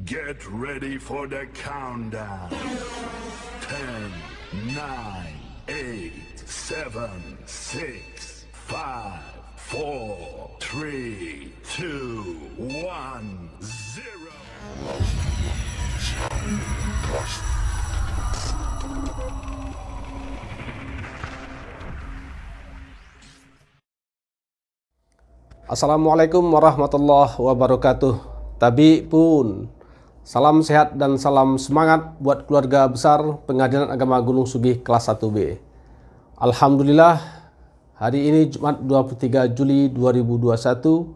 Get ready for the countdown. 10, 9, 8, 7, 6, 5, 4, 3, 2, 1, 0. Assalamualaikum warahmatullahi wabarakatuh. Tabi pun, salam sehat dan salam semangat buat keluarga besar Pengadilan Agama Gunung Sugih kelas 1B. Alhamdulillah, hari ini Jumat 23 Juli 2021,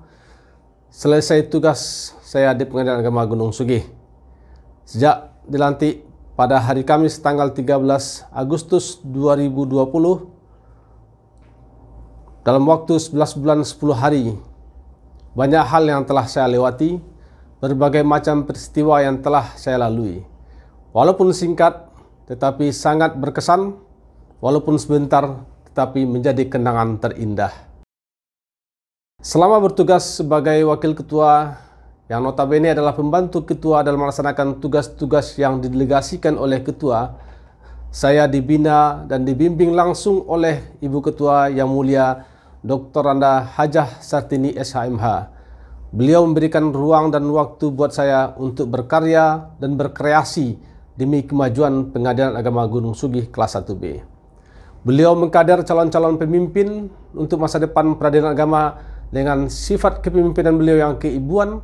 selesai tugas saya di Pengadilan Agama Gunung Sugih. Sejak dilantik pada hari Kamis tanggal 13 Agustus 2020, dalam waktu 11 bulan 10 hari, banyak hal yang telah saya lewati, berbagai macam peristiwa yang telah saya lalui. Walaupun singkat, tetapi sangat berkesan, walaupun sebentar, tetapi menjadi kenangan terindah. Selama bertugas sebagai wakil ketua, yang notabene adalah pembantu ketua dalam melaksanakan tugas-tugas yang didelegasikan oleh ketua, saya dibina dan dibimbing langsung oleh Ibu Ketua Yang Mulia Dr. Anda Hajah Sartini SHMH. Beliau memberikan ruang dan waktu buat saya untuk berkarya dan berkreasi demi kemajuan Pengadilan Agama Gunung Sugih kelas 1B. Beliau mengkader calon-calon pemimpin untuk masa depan peradilan agama dengan sifat kepemimpinan beliau yang keibuan.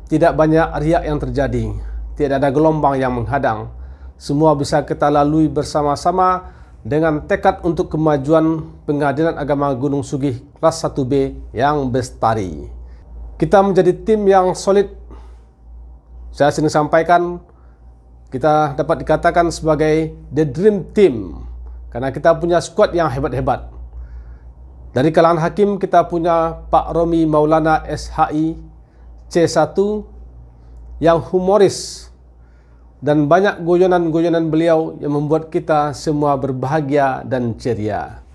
Tidak banyak riak yang terjadi, tidak ada gelombang yang menghadang. Semua bisa kita lalui bersama-sama dengan tekad untuk kemajuan Pengadilan Agama Gunung Sugih kelas 1B yang bestari. Kita menjadi tim yang solid. Saya sering sampaikan, kita dapat dikatakan sebagai the dream team karena kita punya skuad yang hebat-hebat. Dari kalangan hakim kita punya Pak Romi Maulana SHI C1 yang humoris, dan banyak guyonan-guyonan beliau yang membuat kita semua berbahagia dan ceria.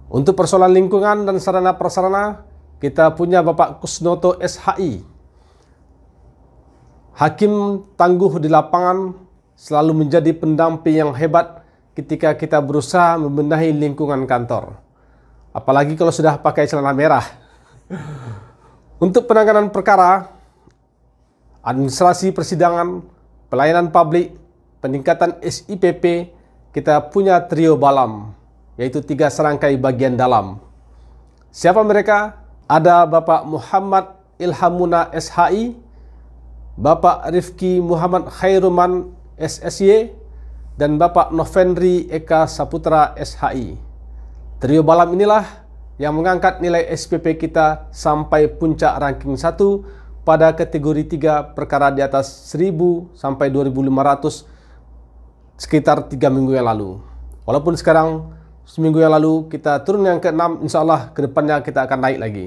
Untuk persoalan lingkungan dan sarana prasarana, kita punya Bapak Kusnoto SHI, hakim tangguh di lapangan, selalu menjadi pendamping yang hebat ketika kita berusaha membenahi lingkungan kantor. Apalagi kalau sudah pakai celana merah. Untuk penanganan perkara, administrasi persidangan, pelayanan publik, peningkatan SIPP, kita punya trio balam, yaitu 3 serangkai bagian dalam. Siapa mereka? Ada Bapak Muhammad Ilhamuna SHI, Bapak Rifki Muhammad Khairuman SSY, dan Bapak Novendri Eka Saputra SHI. Trio balam inilah yang mengangkat nilai SPP kita sampai puncak ranking 1 pada kategori 3 perkara di atas 1000 sampai 2500 sekitar 3 minggu yang lalu. Walaupun sekarang seminggu yang lalu kita turun yang ke-6, insya Allah ke depannya kita akan naik lagi.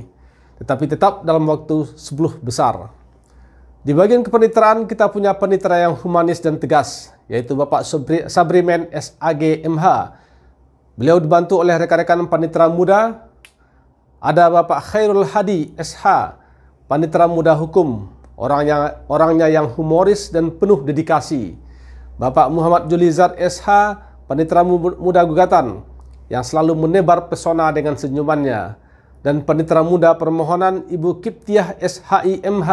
Tetapi tetap dalam waktu 10 besar. Di bagian kepaniteraan kita punya panitera yang humanis dan tegas, yaitu Bapak Sabrimen SAG MH. Beliau dibantu oleh rekan-rekan panitera muda. Ada Bapak Khairul Hadi SH, panitera muda hukum, orangnya yang humoris dan penuh dedikasi. Bapak Muhammad Julizar SH, panitera muda gugatan, yang selalu menebar pesona dengan senyumannya. Dan panitera muda permohonan Ibu Kiptiah SHI MH,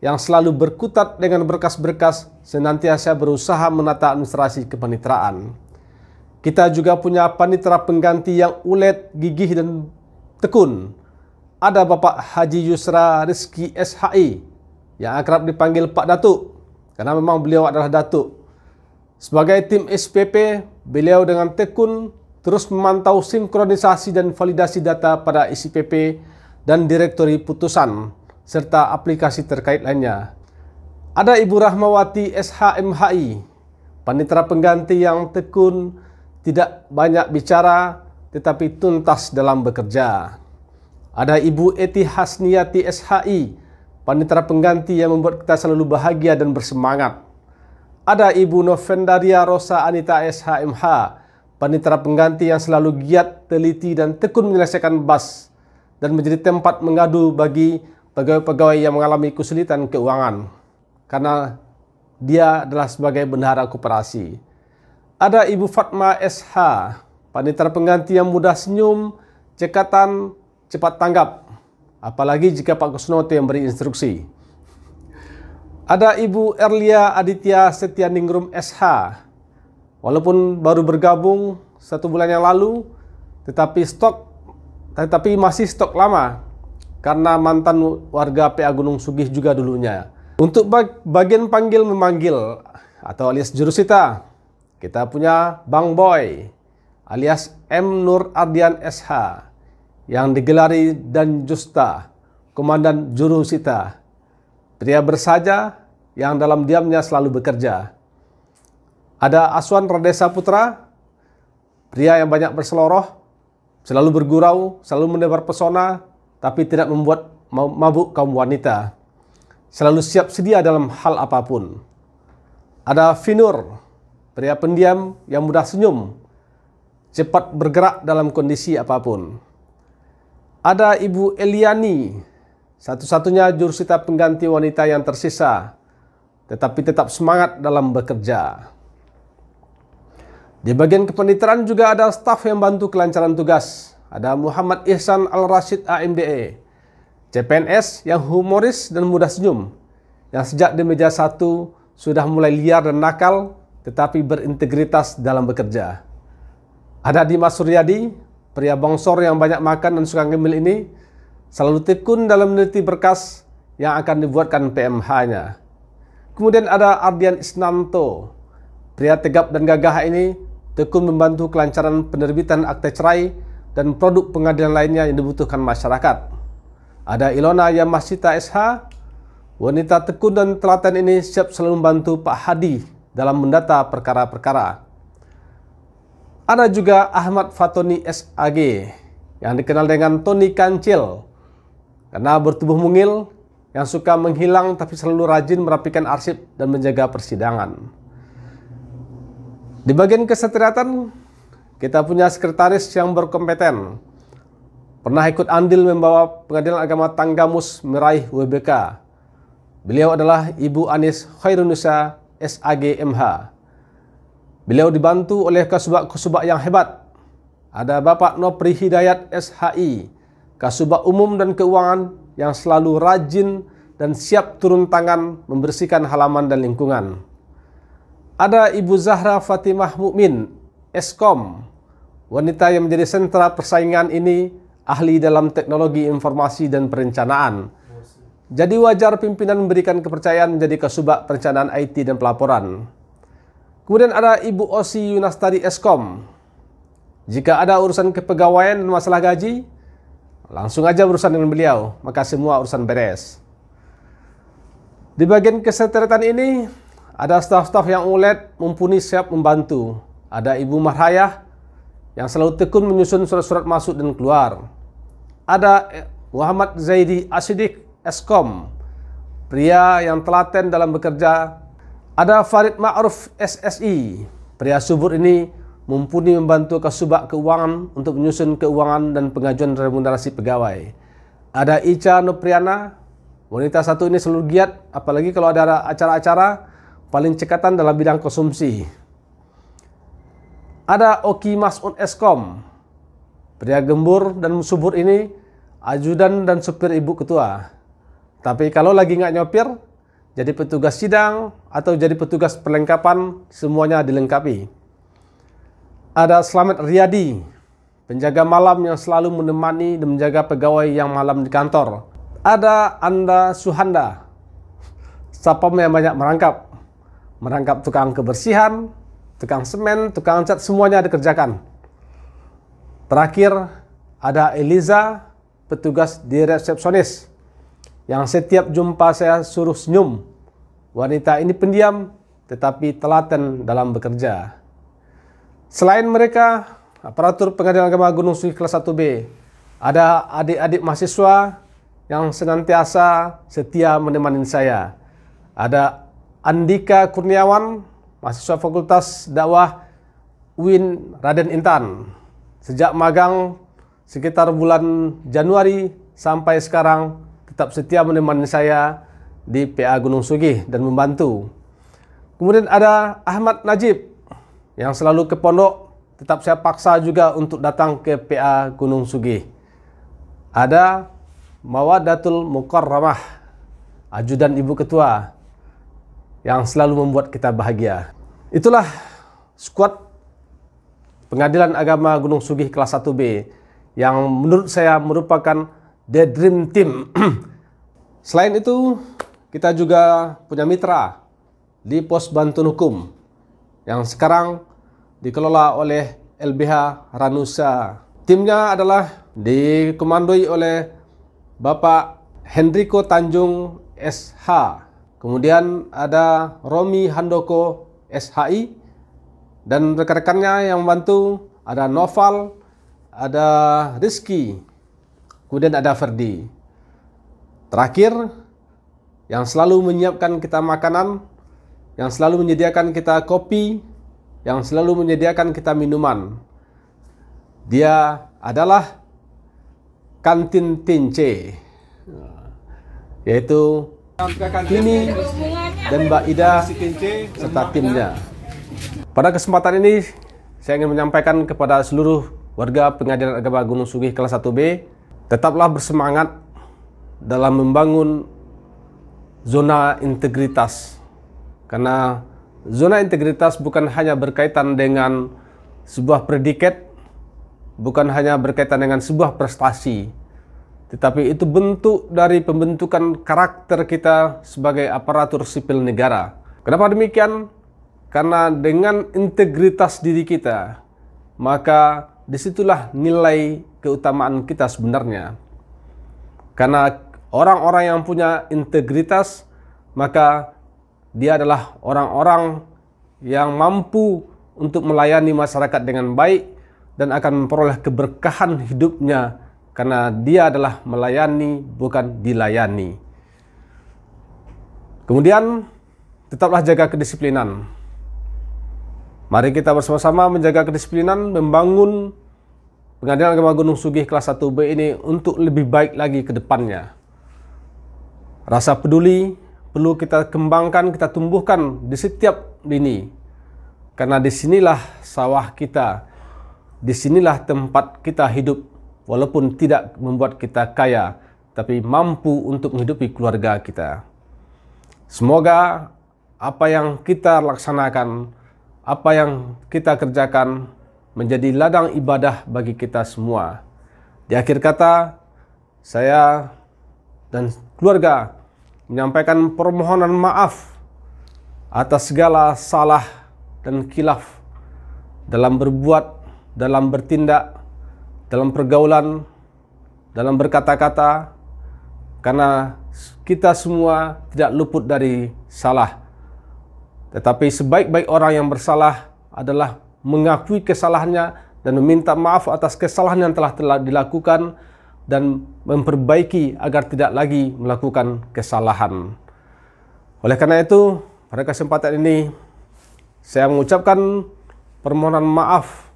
yang selalu berkutat dengan berkas-berkas, senantiasa berusaha menata administrasi kepanitraan. Kita juga punya panitera pengganti yang ulet, gigih, dan tekun. Ada Bapak Haji Yusra Rizki SHI, yang akrab dipanggil Pak Datuk, karena memang beliau adalah Datuk. Sebagai tim SPP, beliau dengan tekun terus memantau sinkronisasi dan validasi data pada ICPP dan direktori putusan, serta aplikasi terkait lainnya. Ada Ibu Rahmawati SHMHI, panitera pengganti yang tekun, tidak banyak bicara, tetapi tuntas dalam bekerja. Ada Ibu Eti Hasniati SHI, panitera pengganti yang membuat kita selalu bahagia dan bersemangat. Ada Ibu Novendaria Rosa Anita SHMH, panitera pengganti yang selalu giat, teliti, dan tekun menyelesaikan bas, dan menjadi tempat mengadu bagi pegawai-pegawai yang mengalami kesulitan keuangan. karena dia adalah sebagai bendahara koperasi. Ada Ibu Fatma SH, panitera pengganti yang mudah senyum, cekatan, cepat tanggap. Apalagi jika Pak Kusnoto yang beri instruksi. Ada Ibu Erlia Aditya Setianingrum SH. Walaupun baru bergabung 1 bulan yang lalu, tetapi masih stok lama karena mantan warga PA Gunung Sugih juga dulunya. Untuk bagian panggil memanggil atau alias jurusita, kita punya Bang Boy alias M Nur Ardian SH yang digelari Dan Justa, Komandan Jurusita. Pria bersaja yang dalam diamnya selalu bekerja. Ada Aswan Radesa Putra, pria yang banyak berseloroh, selalu bergurau, selalu menebar pesona, tapi tidak membuat mabuk kaum wanita. Selalu siap sedia dalam hal apapun. Ada Finur, pria pendiam yang mudah senyum, cepat bergerak dalam kondisi apapun. Ada Ibu Eliani, satu-satunya jurusita pengganti wanita yang tersisa, tetapi tetap semangat dalam bekerja. Di bagian kepaniteraan juga ada staf yang bantu kelancaran tugas. Ada Muhammad Ihsan Al-Rashid AMDE, CPNS yang humoris dan mudah senyum, yang sejak di meja 1 sudah mulai liar dan nakal, tetapi berintegritas dalam bekerja. Ada Dimas Suryadi, pria bongsor yang banyak makan dan suka ngemil ini, selalu tekun dalam meneliti berkas yang akan dibuatkan PMH-nya. Kemudian ada Ardian Isnanto, pria tegap dan gagah ini, tekun membantu kelancaran penerbitan akte cerai dan produk pengadilan lainnya yang dibutuhkan masyarakat. Ada Ilona Yamasita SH, wanita tekun dan telaten ini siap selalu membantu Pak Hadi dalam mendata perkara-perkara. Ada juga Ahmad Fatoni SAG yang dikenal dengan Tony Kancil karena bertubuh mungil yang suka menghilang tapi selalu rajin merapikan arsip dan menjaga persidangan. Di bagian kesekretariatan kita punya sekretaris yang berkompeten. Pernah ikut andil membawa Pengadilan Agama Tanggamus meraih WBK. Beliau adalah Ibu Anis Khairunnisa SAG MH. Beliau dibantu oleh kasubag-kasubag yang hebat. Ada Bapak Nopri Hidayat SHI, Kasubag Umum dan Keuangan yang selalu rajin dan siap turun tangan membersihkan halaman dan lingkungan. Ada Ibu Zahra Fatimah Mukmin, Eskom, wanita yang menjadi sentra persaingan ini, ahli dalam teknologi informasi dan perencanaan. Jadi wajar pimpinan memberikan kepercayaan menjadi Kasubag Perencanaan IT dan Pelaporan. Kemudian ada Ibu Osi Yunastari Eskom. Jika ada urusan kepegawaian dan masalah gaji, langsung aja berurusan dengan beliau, maka semua urusan beres. Di bagian kesekretariatan ini, ada staf-staf yang ulet, mumpuni, siap membantu. Ada Ibu Marhayah yang selalu tekun menyusun surat-surat masuk dan keluar. Ada Muhammad Zaidi Asyidik Eskom, pria yang telaten dalam bekerja. Ada Farid Ma'ruf SSI, pria subur ini mumpuni membantu Kasubag Keuangan untuk menyusun keuangan dan pengajuan remunerasi pegawai. Ada Ica Nopriana, wanita satu ini selalu giat, apalagi kalau ada acara-acara, paling cekatan dalam bidang konsumsi. Ada Oki Mas'ud Eskom, pria gembur dan subur ini, ajudan dan supir Ibu Ketua. Tapi kalau lagi nggak nyopir, jadi petugas sidang atau jadi petugas perlengkapan, semuanya dilengkapi. Ada Slamet Riyadi, penjaga malam yang selalu menemani dan menjaga pegawai yang malam di kantor. Ada Anda Suhanda, sapam yang banyak merangkap tukang kebersihan, tukang semen, tukang cat, semuanya dikerjakan. Terakhir ada Eliza, petugas di resepsionis, yang setiap jumpa saya suruh senyum. Wanita ini pendiam tetapi telaten dalam bekerja. Selain mereka, aparatur Pengadilan Agama Gunung Sugih kelas 1B, ada adik-adik mahasiswa yang senantiasa setia menemani saya. Ada Andika Kurniawan, mahasiswa Fakultas Dakwah UIN Raden Intan. Sejak magang sekitar bulan Januari sampai sekarang tetap setia menemani saya di PA Gunung Sugih dan membantu. Kemudian ada Ahmad Najib yang selalu ke pondok, tetap saya paksa juga untuk datang ke PA Gunung Sugih. Ada Mawadatul Mukarramah, ajudan ibu ketua, yang selalu membuat kita bahagia. Itulah skuad Pengadilan Agama Gunung Sugih kelas 1B yang menurut saya merupakan the dream team. Selain itu, kita juga punya mitra di pos bantuan hukum yang sekarang dikelola oleh LBH Ranusa. Timnya adalah dikomandoi oleh Bapak Hendriko Tanjung SH. Kemudian ada Romi Handoko SHI. Dan rekan-rekannya yang membantu ada Noval, ada Rizky, kemudian ada Ferdi. Terakhir, yang selalu menyiapkan kita makanan, yang selalu menyediakan kita kopi, yang selalu menyediakan kita minuman. Dia adalah Kantin Tince, yaitu Tini dan Mbak Ida serta timnya. Pada kesempatan ini, saya ingin menyampaikan kepada seluruh warga Pengadilan Agama Gunung Sugih kelas 1B, tetaplah bersemangat dalam membangun zona integritas. Karena zona integritas bukan hanya berkaitan dengan sebuah predikat, bukan hanya berkaitan dengan sebuah prestasi, tetapi itu bentuk dari pembentukan karakter kita sebagai aparatur sipil negara. Kenapa demikian? Karena dengan integritas diri kita, maka disitulah nilai keutamaan kita sebenarnya. Karena orang-orang yang punya integritas, maka dia adalah orang-orang yang mampu untuk melayani masyarakat dengan baik dan akan memperoleh keberkahan hidupnya, karena dia adalah melayani bukan dilayani. Kemudian tetaplah jaga kedisiplinan. Mari kita bersama-sama menjaga kedisiplinan, membangun Pengadilan Agama Gunung Sugih kelas 1B ini untuk lebih baik lagi ke depannya. Rasa peduli perlu kita kembangkan, kita tumbuhkan di setiap lini. Karena disinilah sawah kita, disinilah tempat kita hidup, walaupun tidak membuat kita kaya, tapi mampu untuk menghidupi keluarga kita. Semoga apa yang kita laksanakan, apa yang kita kerjakan menjadi ladang ibadah bagi kita semua. Di akhir kata, saya dan keluarga menyampaikan permohonan maaf atas segala salah dan khilaf dalam berbuat, dalam bertindak, dalam pergaulan, dalam berkata-kata, karena kita semua tidak luput dari salah. Tetapi sebaik-baik orang yang bersalah adalah mengakui kesalahannya dan meminta maaf atas kesalahan yang telah dilakukan dan memperbaiki agar tidak lagi melakukan kesalahan. Oleh karena itu, pada kesempatan ini saya mengucapkan permohonan maaf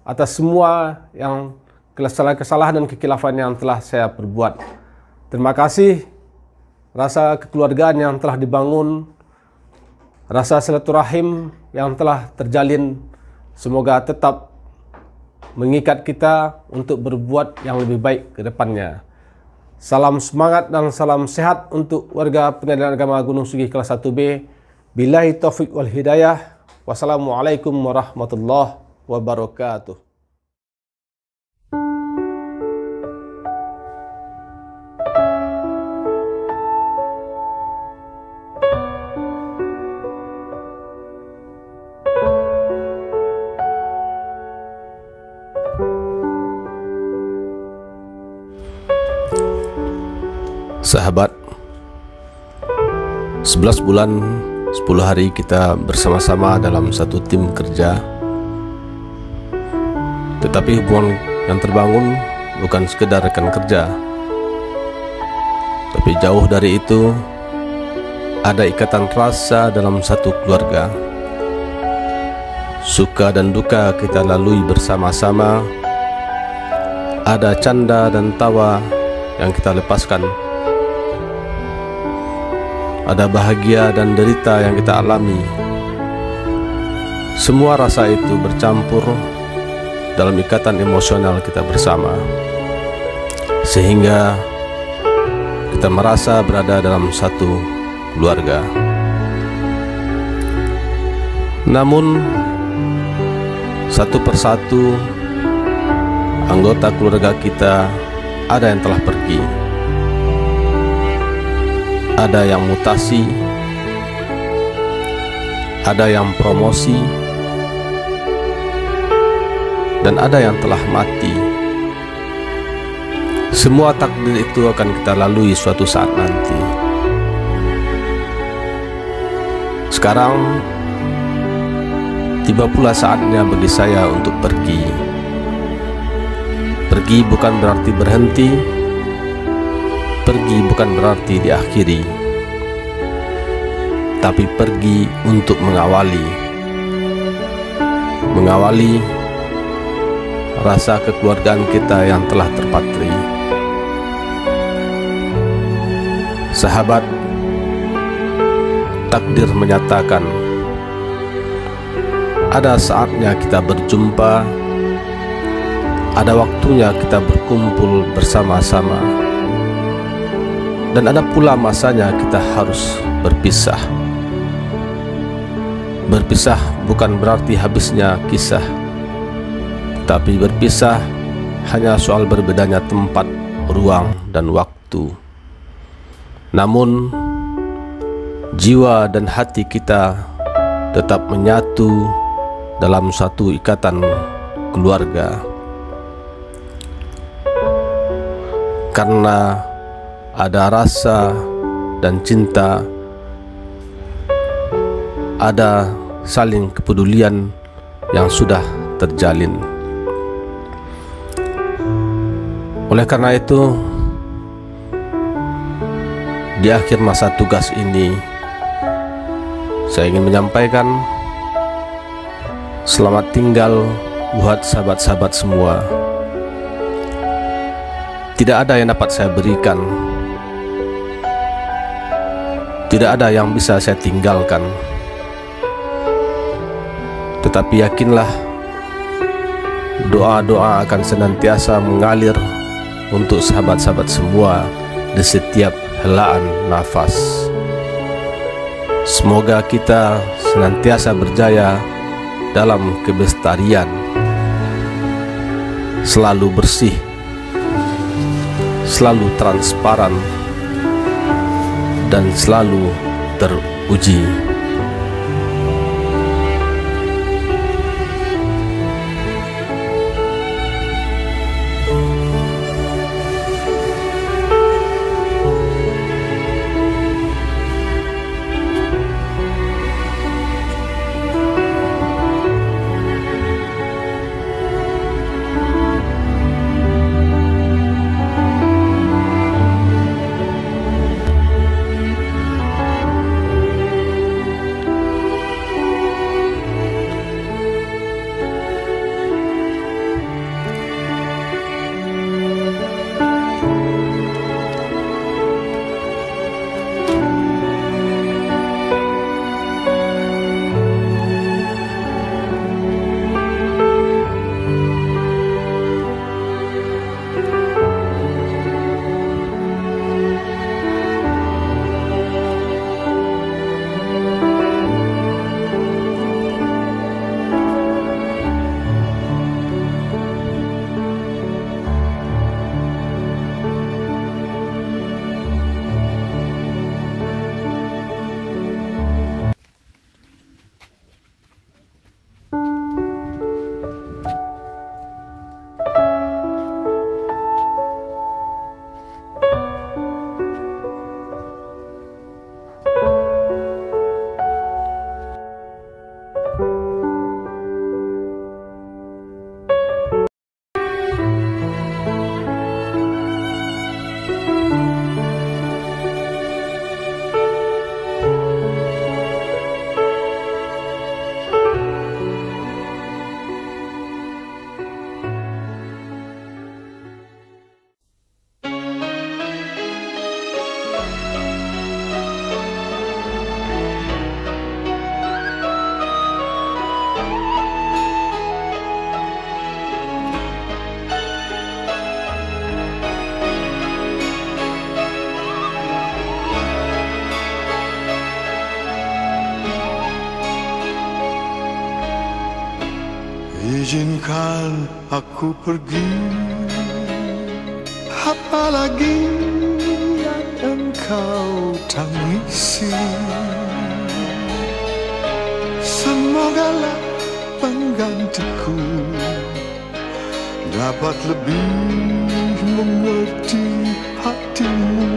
atas semua yang kesalahan dan kekhilafan yang telah saya perbuat. Terima kasih rasa kekeluargaan yang telah dibangun, rasa silaturahim yang telah terjalin, semoga tetap mengikat kita untuk berbuat yang lebih baik ke depannya. Salam semangat dan salam sehat untuk warga Pengadilan Agama Gunung Sugih kelas 1B. Billahi taufiq wal hidayah. Wassalamualaikum warahmatullahi wabarakatuh. Sahabat, 11 bulan 10 hari kita bersama-sama dalam satu tim kerja. Tetapi hubungan yang terbangun bukan sekedar rekan kerja, tapi jauh dari itu ada ikatan rasa dalam satu keluarga. Suka dan duka kita lalui bersama-sama. Ada canda dan tawa yang kita lepaskan. ada bahagia dan derita yang kita alami. Semua rasa itu bercampur dalam ikatan emosional kita bersama, sehingga kita merasa berada dalam satu keluarga. Namun, satu persatu anggota keluarga kita ada yang telah pergi, ada yang mutasi, ada yang promosi, dan ada yang telah mati. Semua takdir itu akan kita lalui suatu saat nanti. Sekarang tiba pula saatnya bagi saya untuk pergi. Pergi bukan berarti berhenti, pergi bukan berarti diakhiri, tapi pergi untuk mengawali rasa kekeluargaan kita yang telah terpatri. Sahabat, takdir menyatakan ada saatnya kita berjumpa, ada waktunya kita berkumpul bersama-sama, dan ada pula masanya kita harus berpisah. Berpisah bukan berarti habisnya kisah, tapi berpisah hanya soal berbedanya tempat, ruang, dan waktu. Namun, jiwa dan hati kita tetap menyatu dalam satu ikatan keluarga. Karena ada rasa dan cinta, ada saling kepedulian yang sudah terjalin. Oleh karena itu, di akhir masa tugas ini, saya ingin menyampaikan selamat tinggal buat sahabat-sahabat semua. Tidak ada yang dapat saya berikan, tidak ada yang bisa saya tinggalkan. Tetapi yakinlah, doa-doa akan senantiasa mengalir untuk sahabat-sahabat semua di setiap helaan nafas. Semoga kita senantiasa berjaya dalam kelestarian, selalu bersih, selalu transparan, dan selalu teruji. Izinkan aku pergi, apalagi yang engkau tangisi. Semogalah penggantiku dapat lebih mengerti hatimu.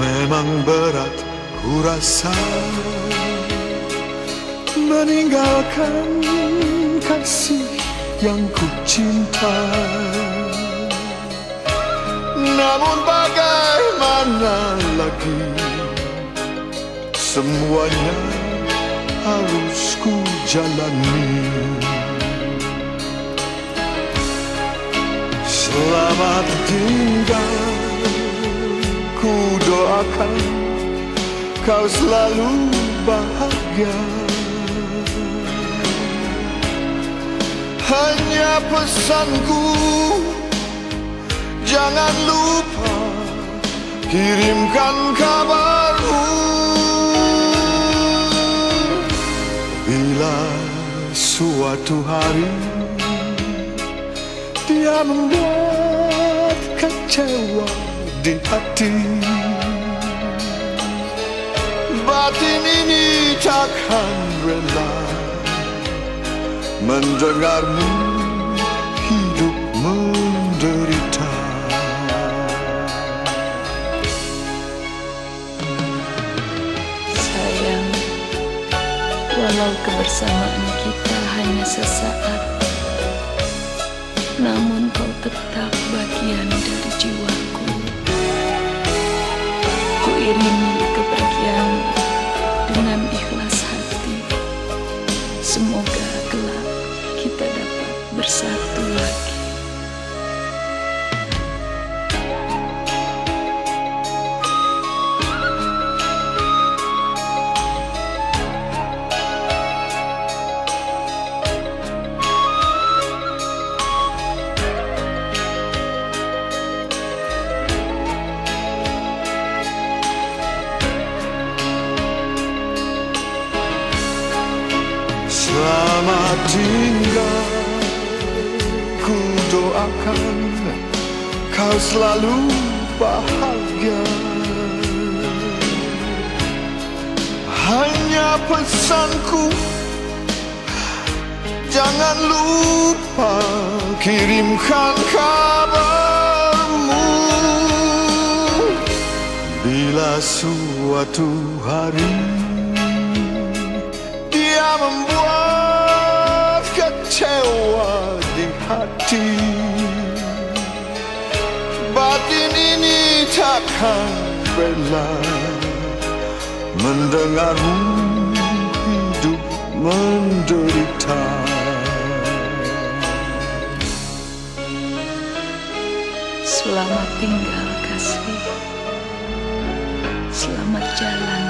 Memang berat ku rasa meninggalkan kasih yang ku cinta, namun bagaimana lagi, semuanya harus ku jalani. Selamat tinggal, ku doakan kau selalu bahagia. Hanya pesanku, jangan lupa kirimkan kabarmu. Bila suatu hari dia membuat kecewa di hati, batin ini takkan rela mendengarmu hidup menderita. Sayang, walau kebersamaan kita hanya sesaat, namun kau tetap bagian dari jiwaku. Ku iringi kepergian dengan ikhlas hati. Semoga kelak kita dapat bersatu lagi. Selamat tinggal, ku doakan kau selalu bahagia. Hanya pesanku, jangan lupa kirimkan kabarmu. Bila suatu hari dia membuat kecewa di hati, batin ini takkan rela mendengarmu hidup menderita. Selamat tinggal kasih, selamat jalan.